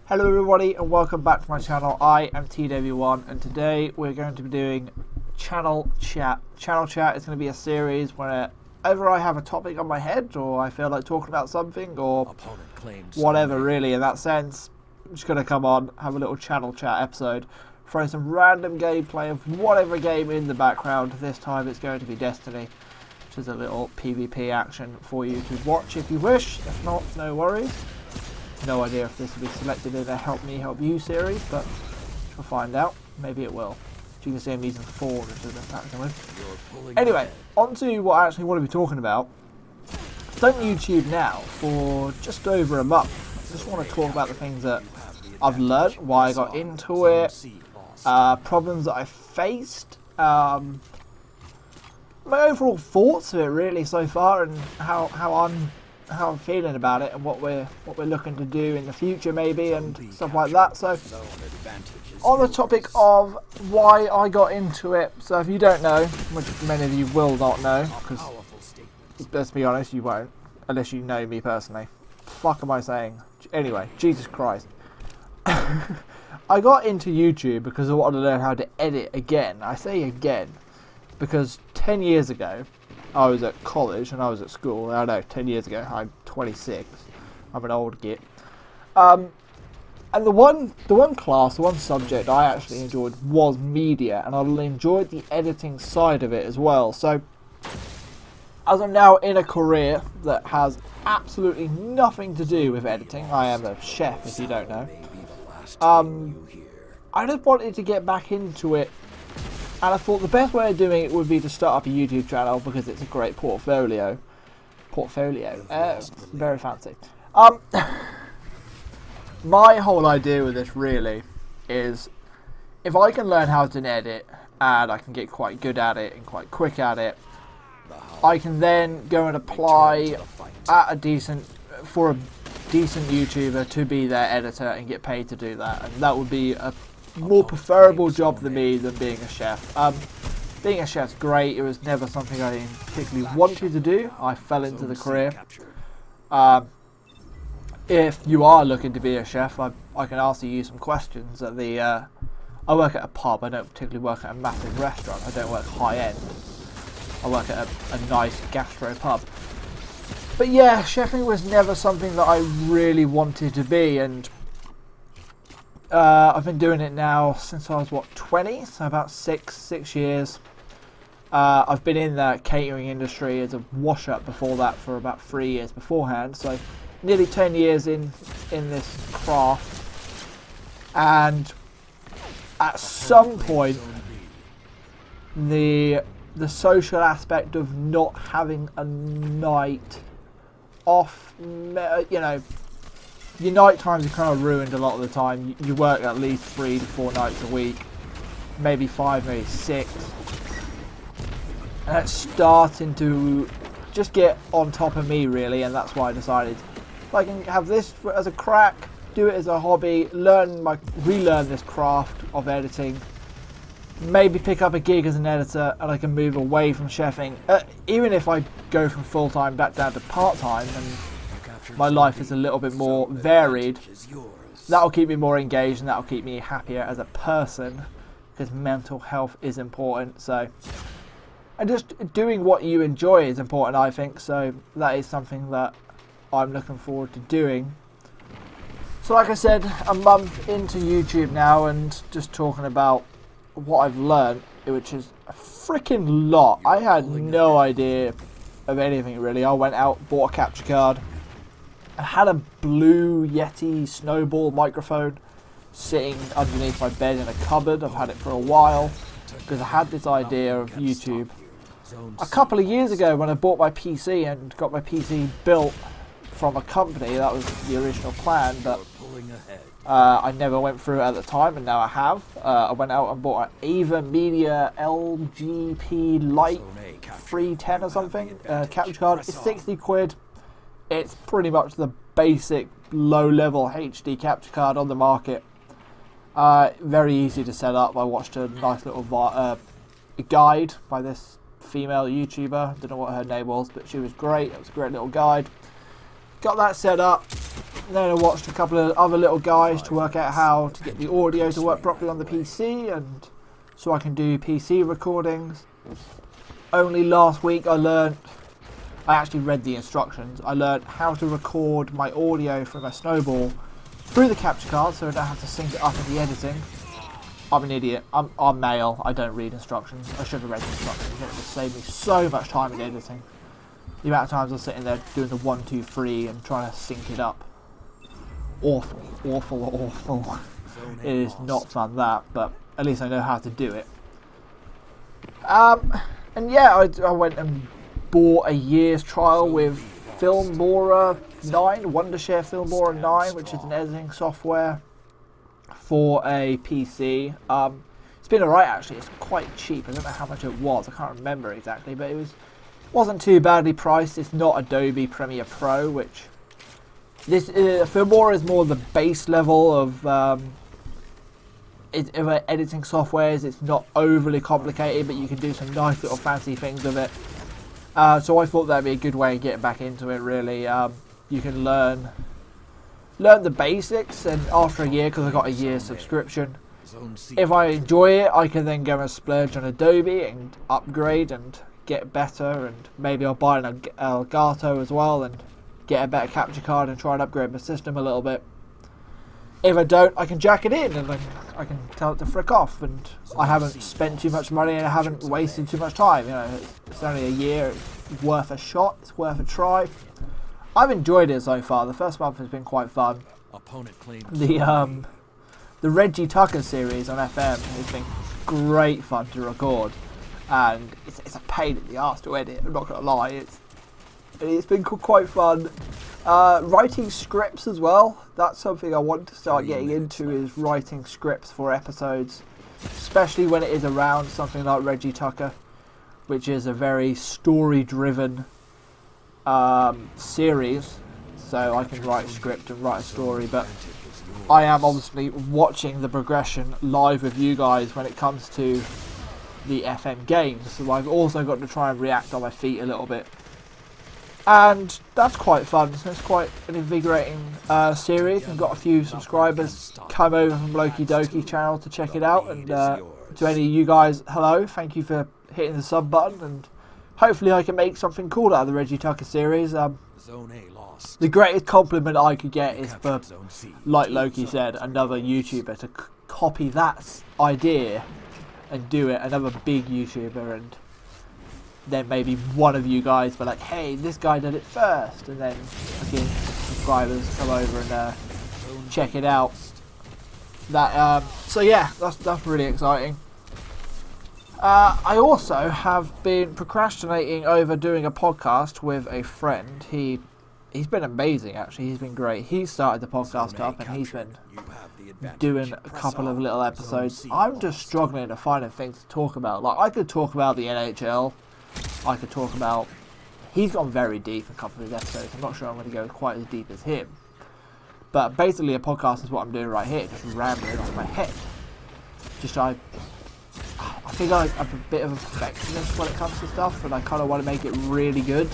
Hello everybody and welcome back to my channel. I am TW1 and today we're going to be doing channel chat. Channel chat is going to be a series whenever I have a topic on my head or I feel like talking about something or whatever really in that sense. I'm just going to come on, have a little channel chat episode, throw some random gameplay of whatever game in the background. This time it's going to be Destiny, which is a little PvP action for you to watch if you wish. If not, no worries. No idea if this will be selected in a Help Me Help You series, but we'll find out. Maybe it will. You can see I'm using 4 with. Anyway, on to what I actually want to be talking about. I've done YouTube now for just over a month. I just want to talk about the things that I've learned, why I got into it, problems that I faced, my overall thoughts of it really so far, and how I'm feeling about it and what we're looking to do in the future maybe and stuff like that. So on the topic of why I got into it, so if you don't know, which many of you will not know, because let's be honest, you won't unless you know me personally. Fuck am I saying? Anyway, Jesus Christ. I got into YouTube because I wanted to learn how to edit again. I say again because 10 years ago I was at college and I was at school. I know, 10 years ago. I'm 26. I'm an old git. And the one subject I actually enjoyed was media, and I enjoyed the editing side of it as well. So, as I'm now in a career that has absolutely nothing to do with editing, I am a chef if you don't know. I just wanted to get back into it. And I thought the best way of doing it would be to start up a YouTube channel because it's a great portfolio. Very fancy. My whole idea with this really is if I can learn how to edit and I can get quite good at it and quite quick at it, I can then go and apply for a decent YouTuber to be their editor and get paid to do that. And that would be a more preferable job than me than being a chef. Being a chef's great. It was never something I particularly wanted to do. I fell into the career. If you are looking to be a chef, I can ask you some questions at the. I work at a pub. I don't particularly work at a massive restaurant. I don't work high end. I work at a nice gastro pub. But yeah, chefing was never something that I really wanted to be, and I've been doing it now since I was 20, so about six years. I've been in the catering industry as a wash-up before that for about 3 years beforehand, so nearly 10 years in this craft. And at some point, the social aspect of not having a night off, you know, your night times are kind of ruined a lot of the time. You work at least 3 to 4 nights a week, maybe 5, maybe 6. And that's starting to just get on top of me really, and that's why I decided if I can have this as a crack, do it as a hobby, relearn this craft of editing, maybe pick up a gig as an editor, and I can move away from chefing. Even if I go from full-time back down to part-time and my life is a little bit more varied, that'll keep me more engaged and that'll keep me happier as a person, because mental health is important. So, and just doing what you enjoy is important, I think. So that is something that I'm looking forward to doing. So like I said, a month into YouTube now and just talking about what I've learned, which is a freaking lot. I had no idea of anything really. I went out, bought a capture card. I had a blue Yeti Snowball microphone sitting underneath my bed in a cupboard. I've had it for a while because I had this idea of YouTube a couple of years ago when I bought my PC and got my PC built from a company. That was the original plan, but I never went through it at the time, and now I have. I went out and bought an Avermedia LGP Lite 310 or something capture card. It's 60 quid. It's pretty much the basic low-level HD capture card on the market. Very easy to set up. I watched a nice little guide by this female YouTuber. Don't know what her name was, but she was great. It was a great little guide. Got that set up. then I watched a couple of other little guys to work out how to get the audio to work properly on the PC, and so I can do PC recordings. Only last week I actually read the instructions. I learned how to record my audio from a snowball through the capture card so I don't have to sync it up in the editing. I'm an idiot. I'm male. I don't read instructions. I should have read the instructions. It would save me so much time in editing. The amount of times I'm sitting there doing the 1, 2, 3 and trying to sync it up. Awful, awful, awful. It is not fun, that, but at least I know how to do it. And yeah, I went and bought a year's trial with Filmora9, Wondershare Filmora9, which is an editing software for a PC. It's been alright actually. It's quite cheap. I don't know how much it was. I can't remember exactly, but wasn't too badly priced. It's not Adobe Premiere Pro, which this Filmora is more the base level of editing softwares. It's not overly complicated, but you can do some nice little fancy things with it. So I thought that'd be a good way of getting back into it. Really, you can learn the basics, and after a year, because I got a year subscription, if I enjoy it, I can then go and splurge on Adobe and upgrade and get better, and maybe I'll buy an Elgato as well and get a better capture card and try and upgrade my system a little bit. If I don't, I can jack it in and then I can tell it to frick off, and I haven't spent too much money and I haven't wasted too much time. You know, it's only a year. It's worth a shot. It's worth a try. I've enjoyed it so far. The first month has been quite fun. The Reggie Tucker series on FM has been great fun to record, and it's a pain in the arse to edit. I'm not gonna lie. It's been quite fun. Writing scripts as well. That's something I want to start getting into, is writing scripts for episodes, especially when it is around something like Reggie Tucker, which is a very story-driven series. So I can write a script and write a story, but I am obviously watching the progression live with you guys when it comes to the FM games. So I've also got to try and react on my feet a little bit. And that's quite fun. So it's quite an invigorating series. I've got a few subscribers come over from Loki Doki channel to check it out. And to any of you guys, hello. Thank you for hitting the sub button. And hopefully I can make something cool out of the Reggie Tucker series. The greatest compliment I could get is for, like Loki said, another YouTuber to copy that idea and do it. Another big YouTuber, and then maybe one of you guys be like, hey, this guy did it first, and then again subscribers come over and check it out. So yeah, that's really exciting. I also have been procrastinating over doing a podcast with a friend. He's been amazing actually. He's been great. He started the podcast up and he's been doing a couple of little episodes. I'm just struggling to find things to talk about. Like, I could talk about the NHL. I could talk about... He's gone very deep in a couple of episodes. I'm not sure I'm going to go quite as deep as him. But basically a podcast is what I'm doing right here. Just rambling off my head. I think I'm a bit of a perfectionist when it comes to stuff, and I kind of want to make it really good.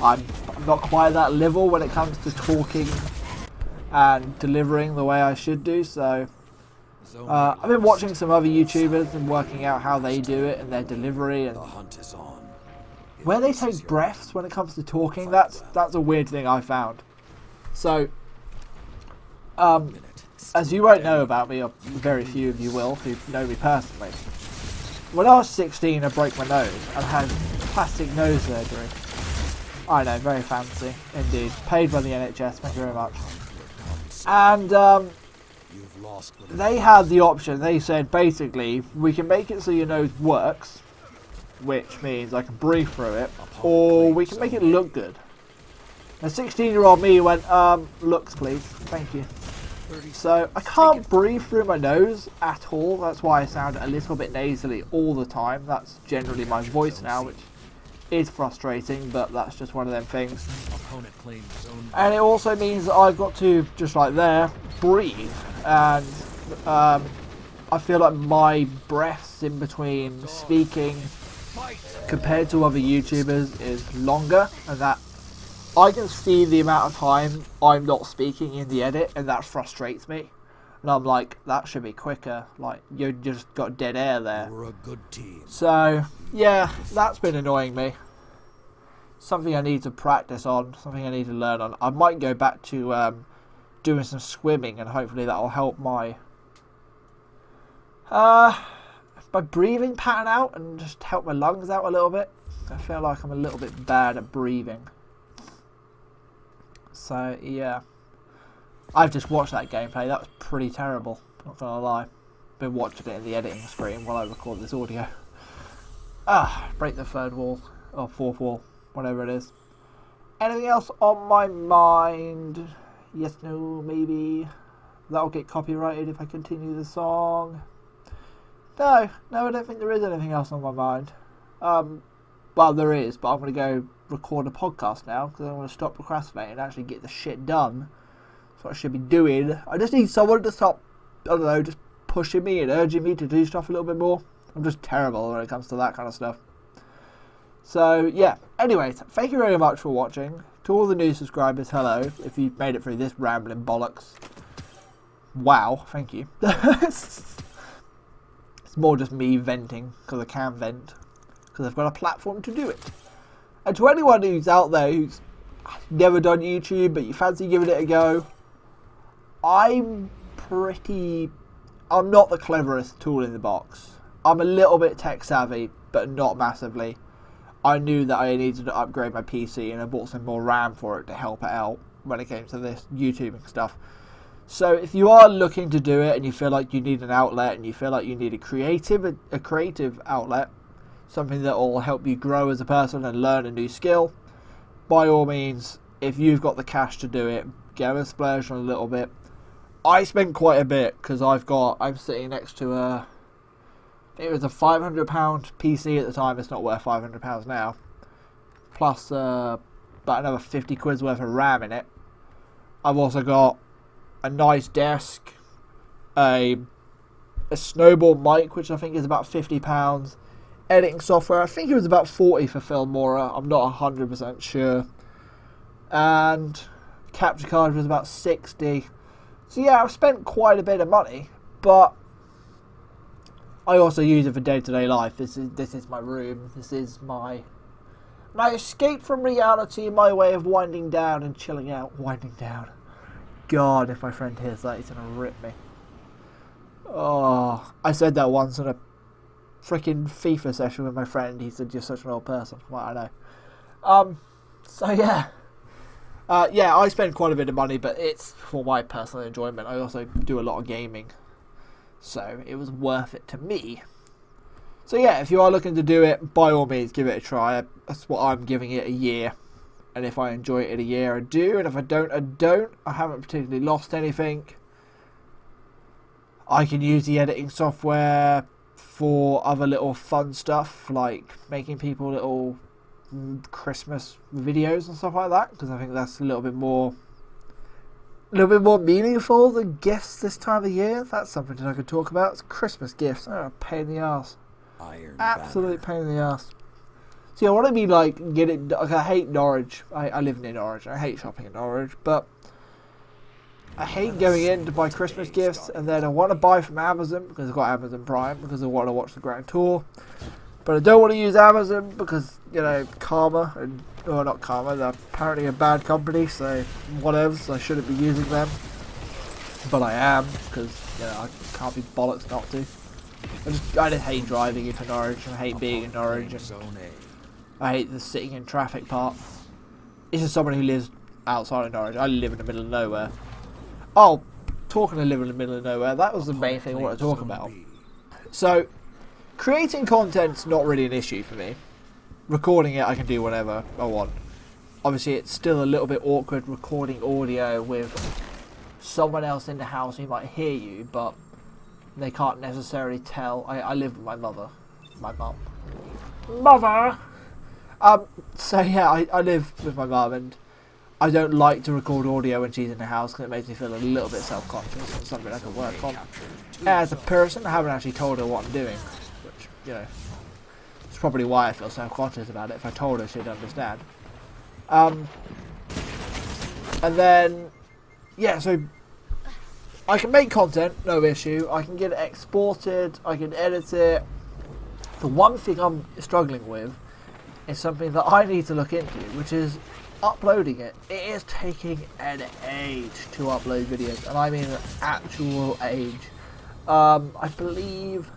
I'm not quite at that level when it comes to talking and delivering the way I should do, so... I've been watching some other YouTubers and working out how they do it and their delivery, and where they take breaths when it comes to talking. That's a weird thing I found. So, as you won't know about me, or very few of you will, who know me personally, when I was 16 I broke my nose and had plastic nose surgery. I know, very fancy indeed. Paid by the NHS, thank you very much. And they had the option. They said basically, we can make it so your nose works, which means I can breathe through it, or we can make it look good. A 16-year-old me went, looks please, thank you. So I can't breathe through my nose at all. That's why I sound a little bit nasally all the time. That's generally my voice now, which is frustrating, but that's just one of them things. And it also means that I've got to, just like there, breathe. And I feel like my breaths in between speaking compared to other YouTubers is longer, and that I can see the amount of time I'm not speaking in the edit, and that frustrates me. And I'm like, that should be quicker. Like, you just got dead air there. We're a good team. So, yeah, that's been annoying me. Something I need to practice on, something I need to learn on. I might go back to doing some swimming, and hopefully that will help my breathing pattern out and just help my lungs out a little bit. I feel like I'm a little bit bad at breathing. So, yeah. I've just watched that gameplay. That was pretty terrible. Not gonna lie. Been watching it in the editing screen while I record this audio. Break the third wall. Or fourth wall. Whatever it is. Anything else on my mind? Yes, no, maybe. That'll get copyrighted if I continue the song. No, I don't think there is anything else on my mind. Well, there is, but I'm going to go record a podcast now because I want to stop procrastinating and actually get the shit done. That's what I should be doing. I just need someone to stop, I don't know, just pushing me and urging me to do stuff a little bit more. I'm just terrible when it comes to that kind of stuff. So, yeah. Anyways, thank you very much for watching. To all the new subscribers, hello. If you've made it through this rambling bollocks. Wow, thank you. It's more just me venting, because I can vent. Because I've got a platform to do it. And to anyone who's out there who's never done YouTube, but you fancy giving it a go, I'm not the cleverest tool in the box. I'm a little bit tech savvy, but not massively. I knew that I needed to upgrade my PC, and I bought some more RAM for it to help it out when it came to this YouTubing stuff. So if you are looking to do it and you feel like you need an outlet and you feel like you need a creative outlet, something that will help you grow as a person and learn a new skill, by all means, if you've got the cash to do it, go and splurge on a little bit. I spent quite a bit because I'm sitting next to it was a £500 PC at the time. It's not worth £500 now. Plus about another 50 quid's worth of RAM in it. I've also got a nice desk, a snowball mic, which I think is about £50. Editing software, I think it was about 40 for Filmora. I'm not 100% sure. And capturecard was about 60. So yeah, I've spent quite a bit of money, but I also use it for day-to-day life. This is my room. This is my escape from reality, my way of winding down and chilling out. Winding down. God, if my friend hears that, he's gonna rip me. Oh, I said that once in a freaking FIFA session with my friend. He said, "You're such an old person." Well, I know. So yeah. Yeah, I spend quite a bit of money, but it's for my personal enjoyment. I also do a lot of gaming. So it was worth it to me. So yeah, if you are looking to do it, by all means, give it a try. That's what I'm giving it, a year. And if I enjoy it in a year, I do. And if I don't, I don't. I haven't particularly lost anything. I can use the editing software for other little fun stuff, like making people little Christmas videos and stuff like that, because I think that's a little bit more meaningful than gifts this time of year. That's something that I could talk about. It's Christmas gifts. Oh, pain in the ass. Absolute pain in the ass. See, I want to be like, I hate Norwich. I live near Norwich. I hate shopping in Norwich, but I hate going in to buy Christmas gifts, and then I want to buy from Amazon because I've got Amazon Prime, because I want to watch the Grand Tour. But I don't want to use Amazon because, you know, Karma, not Karma, they're apparently a bad company, so whatever, so I shouldn't be using them. But I am, because, you know, I can't be bollocks not to. I just hate driving into Norwich, and I hate being in Norwich, and I hate the sitting in traffic part. This is someone who lives outside of Norwich. I live in the middle of nowhere. Oh, talking to live in the middle of nowhere, that was the main thing I want to talk about. So, creating content's not really an issue for me. Recording it, I can do whatever I want. Obviously, it's still a little bit awkward recording audio with someone else in the house who might hear you, but they can't necessarily tell. I live with my mother. My mum. Mother! So yeah, I live with my mum, and I don't like to record audio when she's in the house because it makes me feel a little bit self-conscious. It's something I can work on. As a person, I haven't actually told her what I'm doing, which, you know, it's probably why I feel self-conscious about it. If I told her, she'd understand. And then, yeah, so I can make content, no issue. I can get it exported, I can edit it. The one thing I'm struggling with is something that I need to look into, which is uploading it. It is taking an age to upload videos, and I mean an actual age. I believe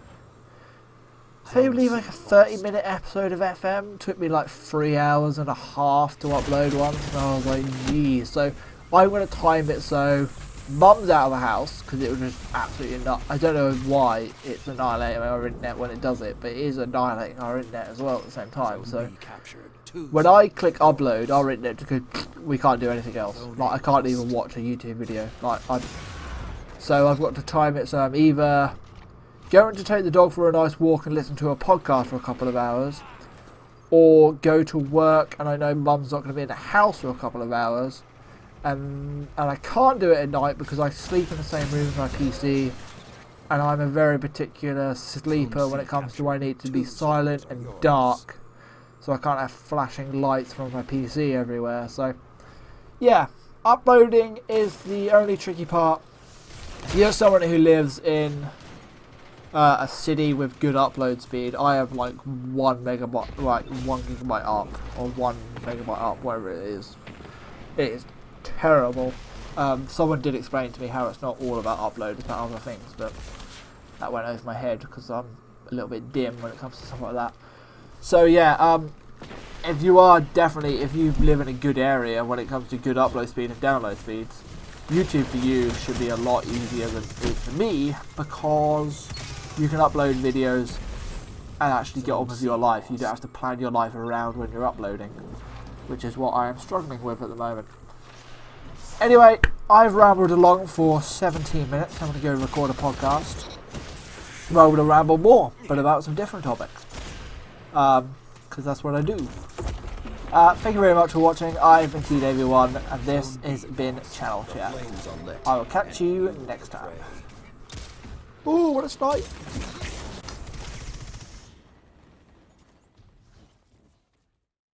like a 30-minute episode of FM took me like 3 hours and a half to upload one, and I was like, geez. So I'm going to time it so Mum's out of the house, because it was just absolutely not. I don't know why it's annihilating our internet when it does it, but it is annihilating our internet as well at the same time. So when I click upload, our internet just goes, we can't do anything else. Like, I can't even watch a YouTube video. So I've got to time it so I'm either going to take the dog for a nice walk and listen to a podcast for a couple of hours, or go to work and I know Mum's not going to be in the house for a couple of hours, and I can't do it at night because I sleep in the same room as my PC, and I'm a very particular sleeper when it comes to I need to be silent and dark, so I can't have flashing lights from my PC everywhere. So yeah, uploading is the only tricky part. If you're someone who lives in a city with good upload speed, I have like 1 megabyte, like 1 gigabyte up, or 1 megabyte up, whatever it is. It is terrible. Someone did explain to me how it's not all about upload, it's about other things, but that went over my head because I'm a little bit dim when it comes to stuff like that. So yeah, if you live in a good area when it comes to good upload speed and download speeds, YouTube for you should be a lot easier than it is for me, because you can upload videos and actually get on with your life. You don't have to plan your life around when you're uploading, which is what I am struggling with at the moment. Anyway, I've rambled along for 17 minutes. I'm going to go record a podcast. Well, I'm going to ramble more, but about some different topics. Because that's what I do. Thank you very much for watching. I've been Keyed81, and this has been Channel Chat. I will catch you next time. Ooh, what a snipe!